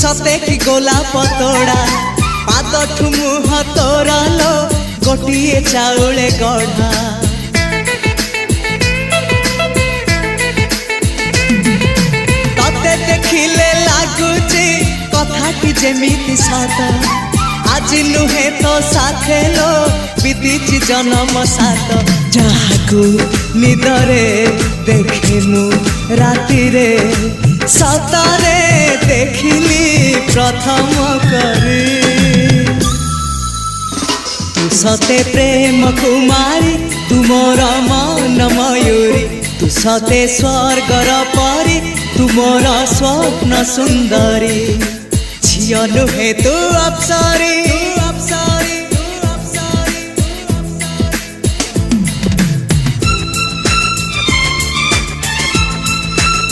सते कि गोलाप तोड़ा पाद मुह तोरा लो गोटिए चाउले गढ़ा तते देखिले लागुची कथाटी जेमिति सत आज नुहे तो साथे लो बीतीची जन्म सात जहाकू निदरे देखे मु राति रे सतरे देखिली प्रथम करी तू सते प्रेम कुमारी तू मोर मन मयूरी तू सते स्वर्गर परी तू मोर स्वप्न सुंदरी झियो नुहे तू अप्सरी